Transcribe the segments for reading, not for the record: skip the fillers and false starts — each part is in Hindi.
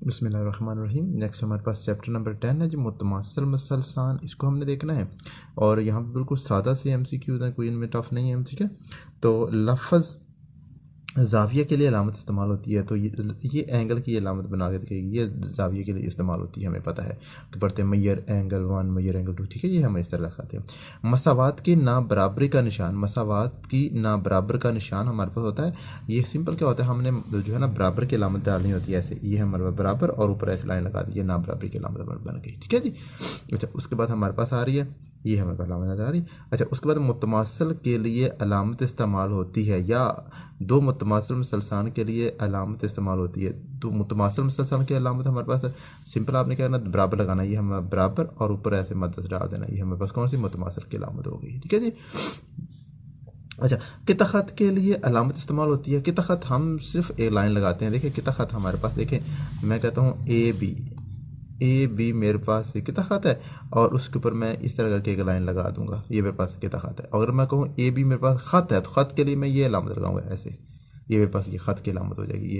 बिस्मिल्लाहिर्रहमानिर्रहीम। नेक्स्ट हमारे पास चैप्टर नंबर 10 है जी, मुतमासिल मसलसान। इसको हमने देखना है और यहाँ पे बिल्कुल सादा से MCQs हैं, कोई इनमें टफ नहीं है। ठीक है, तो लफ्ज़ ज़ाविया के लिए अलामत इस्तेमाल होती है, तो ये एंगल की अलामत बना के दिखेगी, ये ज़ाविया के लिए इस्तेमाल होती है। हमें पता है कि पढ़ते हैं मैयर एंगल 1, मैयर एंगल 2। ठीक है, ये हम इस तरह दिखाते हैं। मसावात की ना बराबरी का निशान, मसावात की ना बराबर का निशान हमारे पास होता है। ये सिंपल क्या होता है, हमने जो है ना बराबर की अलामत डालनी होती है। ऐसे ये हमारे पास बराबर और ऊपर ऐसे लाइन लगा दी, ये ना बराबरी की अलामत बन गई। ठीक है जी। अच्छा, उसके बाद हमारे पास आ रही है, ये हमें पहला नजर आ रही। अच्छा, उसके बाद मुतमासिल के लिए अलामत इस्तेमाल होती है, या दो मुतमासिल मसलसान के लिए अलामत इस्तेमाल होती है। तो मुतमासिल मसलसान की अलामत हमारे पास सिंपल, आपने क्या करना, बराबर लगाना, ये हमें बराबर और ऊपर ऐसे मदद डाल देना, ये हमारे पास कौन सी मुतमासिल की अलामत हो गई। ठीक है जी। अच्छा, किता ख़त के लिए अलामत इस्तेमाल होती है। किता ख़त हम सिर्फ एक लाइन लगाते हैं। देखिए किता ख़त हमारे पास, देखें मैं कहता हूँ ए बी मेरे पास किता ख़त है और उसके ऊपर मैं इस तरह करके एक लाइन लगा दूंगा, ये मेरे पास किता ख़त है। अगर मैं कहूँ ए बी मेरे पास ख़त है, तो ख़त के लिए मैं ये अलामत लगाऊंगा ऐसे, ये मेरे पास ये ख़त की अलामत हो जाएगी।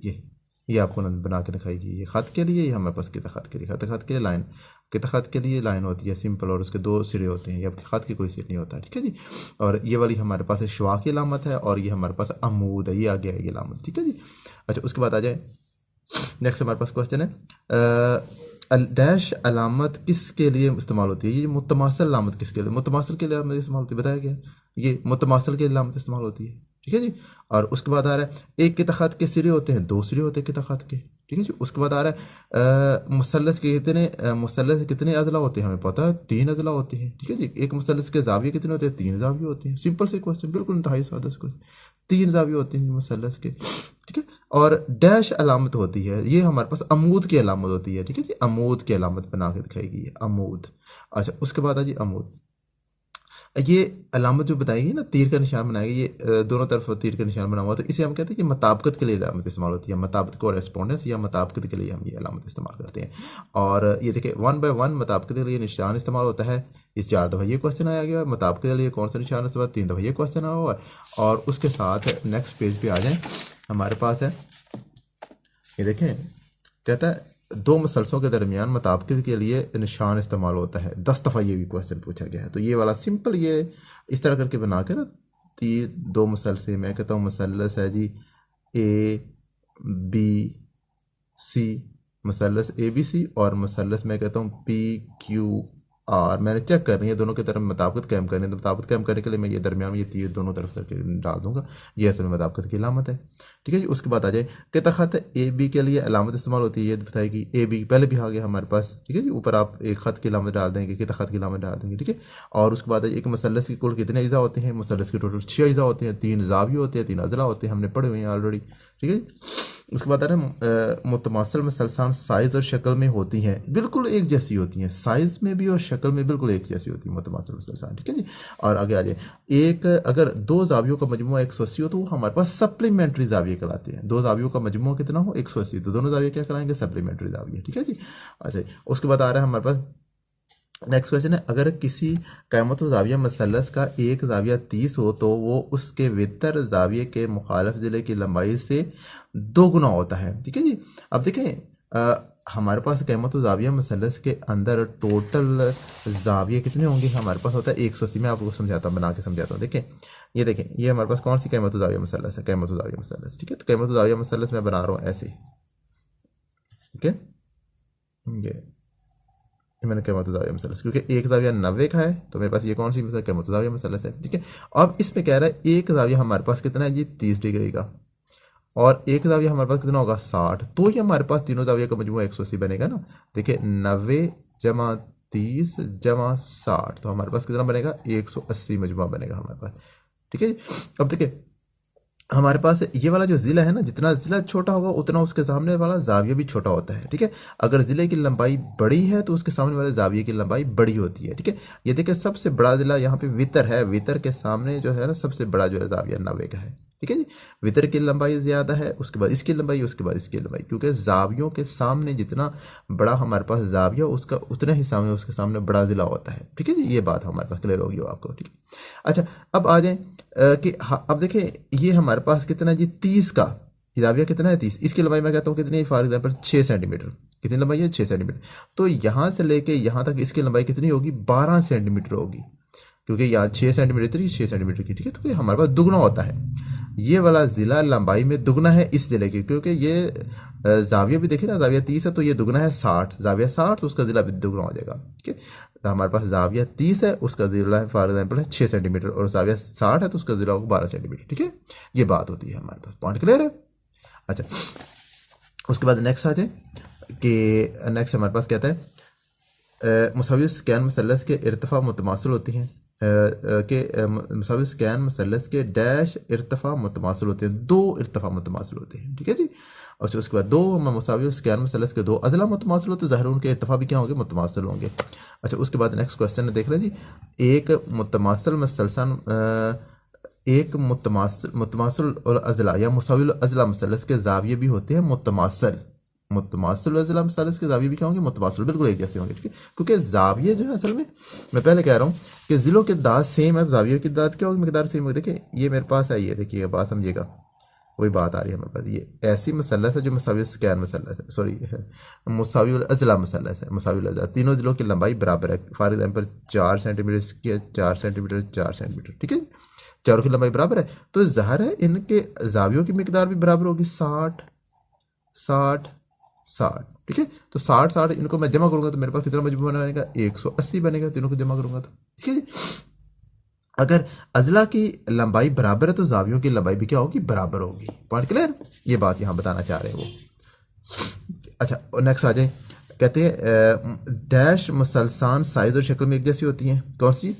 ये ये आपको बना के दिखाएगी, ये ख़त के लिए, ये हमारे पास किता ख़त के लिए, ख़त के लिए लाइन, किता ख़त के लिए लाइन होती है सिंपल, और उसके दो सिरे होते हैं। ये आपके ख़त की कोई सिर नहीं होता। ठीक है जी। और ये वाली हमारे पास शवा की अलामत है, और ये हमारे पास अमूद है, ये आगे आएगी अलामत। ठीक है जी। अच्छा, उसके बाद आ जाए नेक्स्ट हमारे पास क्वेश्चन है, डैश अलामत किसके लिए इस्तेमाल होती है। ये मुतमासिल अलामत किसके लिए, मुतमासिल के लिए इस्तेमाल होती है, बताया गया ये मुतमासिल के लिए अलामत इस्तेमाल होती है। ठीक है जी। और उसके बाद आ रहा है, एक किता ख़त के सिरे होते हैं, दो सिरे होते हैं किता ख़त के। ठीक है जी। उसके बाद आ रहा है, मुसल्लस के मुसल्लस कितने अज़ला होते हैं, हमें पता है 3 अज़ला होते हैं। ठीक है जी। एक मुसल्लस के ज़ाविये कितने होते हैं, 3 ज़ाविये होते हैं। सिंपल से क्वेश्चन, बिल्कुल इंतहाई सादा क्वेश्चन, 3 ज़ाविये होते हैं मुसल्लस के। ठीक है। और डैश अलामत होती है, ये हमारे पास अमूद की अलामत होती है। ठीक है जी, अमूद की अलामत बना के दिखाएगी ये अमूद। अच्छा, उसके बाद आ जी अमूद, ये अलामत जो बताएगी ना, तीर का निशान बनाएगी, ये दोनों तरफ तीर का निशान बना हुआ, तो इसे हम कहते हैं कि मुताबिकत के लिए अलामत इस्तेमाल होती है। मुताबिकत कोरेस्पोंडेंस या मुताबिकत के लिए हम ये अलामत इस्तेमाल करते हैं। और ये देखिए 1 बाय 1 मुताबिकत के लिए निशान इस्तेमाल होता है। इस 4 दफ़ा ये क्वेश्चन आया गया है, मुताबिकत के लिए कौन सा निशान इस्तेमाल, 3 दफ़ा ये क्वेश्चन आया हुआ है। और उसके साथ नेक्स्ट पेज पे आ जाए, हमारे पास है, ये देखें कहता है दो मसलसों के दरमियान मुताबिकत के लिए निशान इस्तेमाल होता है। 10 दफ़ा ये भी क्वेश्चन पूछा गया है। तो ये वाला सिंपल, ये इस तरह करके बना के ना, दो मसलसे, मैं कहता हूँ मसलस है जी ABC, मसलस ABC, और मसलस मैं कहता हूँ PQR। मैंने चेक करनी है दोनों की तरफ मुताबिकत कायम करनी है, तो मुताबिकत कायम करने के लिए मैं ये दरमियान में ये तीर दोनों तरफ करके डाल दूंगा, ये असल में मुताबिकत की अलामत है। ठीक है जी। उसके बाद आ जाए किता ख़त AB के लिए अलामत इस्तेमाल होती है, ये बताएगी AB पहले भी आ गया हमारे पास। ठीक है जी। ऊपर आप एक ख़त की अलामत डाल देंगे, किता ख़त की अलामत डाल देंगे। ठीक है। और उसके बाद एक मसलस की कुल कितने अज़ा होते हैं, मसलस के टोटल 6 अज़ा होते हैं, 3 ज़ाविये होते हैं, 3 अज़ला होते हैं, हमने पढ़े हुए हैं ऑलरेडी। ठीक है। उसके बाद आ रहा है, मुतमासिल मसलसान साइज़ और शक्ल में होती हैं, बिल्कुल एक जैसी होती हैं, साइज़ में भी और शक्ल में बिल्कुल एक जैसी होती है मुतमासिल मसलसान। ठीक है जी। और आगे आ जाए, एक अगर दो ज़ावियों का मजमूआ 180 हो, तो वो हमारे पास सप्लीमेंट्री ज़ाविये कहलाते हैं। दो ज़ावियों का मजमूआ कितना हो, 180, तो दोनों ज़ाविये क्या कहलाएंगे, सप्लीमेंट्री ज़ाविये। ठीक है जी। अच्छा, उसके बाद आ रहा है हमारे पास नेक्स्ट क्वेश्चन है, अगर किसी क़यामत ज़ाविया मसलस का एक ज़ाविया 30 हो, तो वो उसके वितर ज़ाविये के मुखालिफ ज़िले की लंबाई से 2 गुना होता है। ठीक है जी। अब देखें, हमारे पास क़यामत ज़ाविया मसलस के अंदर टोटल ज़ाविये कितने होंगे, हमारे पास होता है 180। मैं आपको समझाता हूँ, बना के समझाता हूँ। देखें, ये देखें, ये हमारे पास कौन सी क़यामत ज़ाविया मसलस है, क़यामत ज़ाविया मसलस। ठीक है। तो क़यामत ज़ाविया मसलस मैं बना रहा हूँ ऐसे। ठीक है, ये मैंने क़यामत ज़ाविया मसलस, क्योंकि एक ज़ाविया 90 का है, तो मेरे पास ये कौन सी क़यामत ज़ाविया मसलस है। ठीक है। अब इसमें कह रहा है एक ज़ाविया हमारे पास कितना है जी, 30 डिग्री का, और एक ज़ाविया हमारे पास कितना होगा, 60। तो ही हमारे पास तीनों ज़ाविया का मजमूआ 180 बनेगा ना। देखिए 90 जमा 30 जमा 60, तो हमारे पास कितना बनेगा, 180 मजमूआ बनेगा हमारे पास। ठीक है। अब देखिए हमारे पास ये वाला जो ज़िला है ना, जितना ज़िला छोटा होगा उतना उसके सामने वाला ज़ाविया भी छोटा होता है। ठीक है। अगर ज़िले की लंबाई बड़ी है, तो उसके सामने वाले ज़ाविये की लंबाई बड़ी होती है। ठीक है। ये देखिए सबसे बड़ा ज़िला यहाँ पे वितर है, वितर के सामने जो है ना सबसे बड़ा जो है ज़ाविया 90 का है। ठीक है जी। वितर की लंबाई ज़्यादा है, उसके बाद इसकी लंबाई, उसके बाद इसकी लंबाई, क्योंकि ज़ावियों के सामने जितना बड़ा हमारे पास ज़ाविया, उसका उतना ही सामने उसके सामने बड़ा ज़िला होता है। ठीक है जी। ये बात हमारे पास क्लियर होगी आपको। ठीक है। अच्छा, अब आ जाए कि अब देखिए ये हमारे पास कितना जी, 30 का, जाविया कितना है 30, इसकी लंबाई मैं कहता हूँ कितनी है, फॉर एग्जाम्पल 6 सेंटीमीटर। कितनी लंबाई है 6 सेंटीमीटर। तो यहाँ से लेके यहाँ तक इसकी लंबाई कितनी होगी 12 सेंटीमीटर होगी, क्योंकि यहाँ 6 सेंटीमीटर थी 6 सेंटीमीटर की, ठीक है। तो ये हमारे पास दुगना होता है, ये वाला ज़िला लंबाई में दुगना है इस ज़िले की, क्योंकि ये जाविया भी देखिए ना, जाविया 30 है तो ये दुगना है 60, जाविया 60 तो उसका ज़िला भी दुगना हो जाएगा, ठीक है। तो हमारे पास जाविया 30 है, उसका ज़िला है फॉर एग्जाम्पल है 6 सेंटीमीटर, और जाविया 60 है तो उसका ज़िला होगा 12 सेंटीमीटर, ठीक है। ये बात होती है हमारे पास, पॉइंट क्लियर है। अच्छा, उसके बाद नेक्स्ट आ जाए कि नेक्स्ट हमारे पास कहता है मुसावी स्कैन मसलस के इर्तफा मुतमासिल होती हैं, के मुसावी स्कैन मसलस के डैश इर्तफा मुतमासिल होते हैं, दो इर्तफा मुतमासिल होते हैं, ठीक है जी। और उसके बाद दो मुसावी स्कैन मसलस के दो अदला मुतमासिल होते हैं, ज़ाहिर उनके इर्तफा भी क्या होंगे, मुतमासिल होंगे। अच्छा, उसके बाद नेक्स्ट क्वेश्चन देख लें जी, एक मुतमासिल मसलसन एक मुतमासिल और अज़ला या मुसाविल अज़ला मसलस के जाविये भी होते हैं मुतमासिल, मुतमासिल अज़ला मसलस के जाविये भी क्या होंगे, मुतमासिल, बिल्कुल एक जैसे होंगे, ठीक है। क्योंकि जाविये जो है असल में, मैं पहले कह रहा हूँ कि ज़िलों की दाद सेम है, तो जाविये की दाद क्या होगी, मकदार सेम होगी। देखिए ये मेरे पास है, ये देखिएगा, बात समझिएगा, वही बात आ रही है हमारे पास। ये ऐसी मसलस है जो मुसावी स्कैन मसलस है, सॉरी मुसावी अज़ला मसलस है, मुसावी अज़ला, तीनों ज़िलों की लंबाई बराबर है, फॉर एग्जाम्पल 4 सेंटीमीटर की 4 सेंटीमीटर 4 सेंटीमीटर, ठीक है, चारों की लंबाई बराबर है, तो ज़ाहिर है इनके जावियों की मिकदार भी बराबर होगी, 60 60 60, ठीक है। तो 60 60 इनको मैं जमा करूंगा तो मेरे पास कितना मजमू बनेगा, 180 बनेगा, तीनों को जमा करूंगा तो, ठीक है जी। अगर अजला की लंबाई बराबर है तो जावियों की लंबाई भी क्या होगी, बराबर होगी, पॉइंट क्लियर। ये बात यहाँ बताना चाह रहे हैं वो। अच्छा, नेक्स्ट आ जाए, कहते हैं डैश मुसलसान साइज और शक्ल में एक जैसी होती हैं, कौन सी,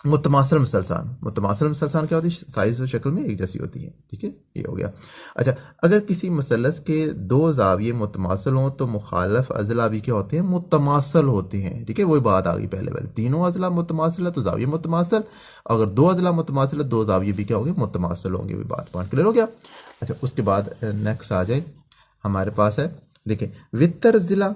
मुतमासिल मुसलसान, मुतमासिल मुसलसान क्या होती है, साइज और शक्ल में एक जैसी होती है, ठीक है, ये हो गया। अच्छा, अगर किसी मसलस के दो जाविये मुतमासिल हों तो मुखालफ अज़ला भी क्या होते हैं, मुतमासिल होते हैं, ठीक है। वही बात आ गई पहले वाली, तीनों अज़ला मुतमासिल है तो जाविये मुतमासिल, अगर दो अज़ला मुतमासिल है दो जाविये भी क्या होंगे, मुतमासिल होंगे, वही बात, पॉइंट क्लियर हो गया। अच्छा, उसके बाद नेक्स्ट आ जाए हमारे पास है, देखिए वितर ज़िला,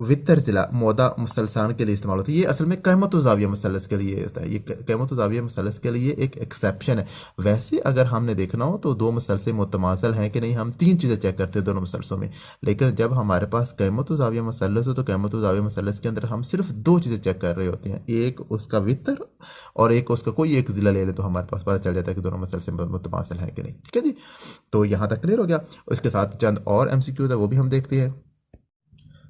वितर ज़िला मौदा मुसलसान के लिए इस्तेमाल होती है, ये असल में क़ीमत ज़ाविया मसलस के लिए होता है, ये क़ीमत ज़ाविया मसलस के लिए एक एक्सेप्शन है। वैसे अगर हमने देखना हो तो दो मसलसे मुतमासिल हैं कि नहीं, हम तीन चीज़ें चेक करते हैं दोनों मसलसों में, लेकिन जब हमारे पास क़ीमत ज़ाविया मसलस हो तो क़ीमत ज़ाविया मसलस के अंदर हम सिर्फ दो चीज़ें चेक कर रहे होते हैं, एक उसका वितर और एक उसका कोई एक ज़िला ले ले, तो हमारे पास पता चल जाता है कि दोनों मसलसे मुतमासिल हैं कि नहीं, ठीक है जी। तो यहाँ तक क्लियर हो गया। उसके साथ चंद और MCQs है वो भी हम देखते हैं।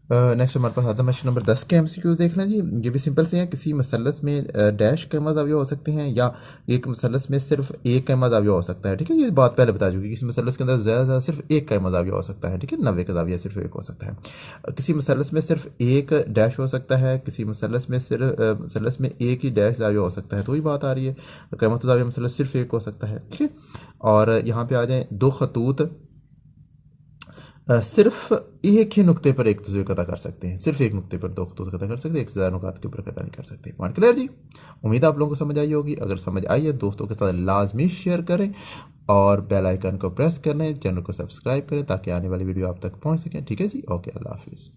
नेक्स्ट हमारे पास आता है मशीन नंबर 10 के MCQs देख लें जी। ये भी सिंपल से हैं, किसी मसलस में डैश कैमा ज़ाविया हो सकते हैं या एक मसलस में सिर्फ एक कैमा ज़ाविया हो सकता है, ठीक है। ये बात पहले बता चुकी, किसी मसलस के अंदर ज़्यादा से ज़्यादा सिर्फ एक कैमा ज़ाविया हो सकता है, ठीक है, 90 का ज़ाविया सिर्फ एक हो सकता है। किसी मसलस में सिर्फ एक डैश हो सकता है, किसी मसलस में सिर्फ मसलस में एक ही डैश ज़ाविया हो सकता है, तो वही बात आ रही है, कैमा ज़ाविया मसलस सिर्फ एक हो सकता है, ठीक है। और यहाँ पे आ जाए, दो खतूत सिर्फ एक ही नुक्ते पर एक दूसरे को कता कर सकते हैं, सिर्फ एक नुक्ते पर दो खतूत कता कर सकते हैं, एक से ज़्यादा नुकात के ऊपर कता नहीं कर सकते, पॉइंट क्लियर जी। उम्मीद है आप लोगों को समझ आई होगी, अगर समझ आई है दोस्तों के साथ लाजमी शेयर करें और बेल आइकन को प्रेस कर लें, चैनल को सब्सक्राइब करें ताकि आने वाली वीडियो आप तक पहुंच सकें, ठीक है जी। ओके, अल्लाह हाफिज़।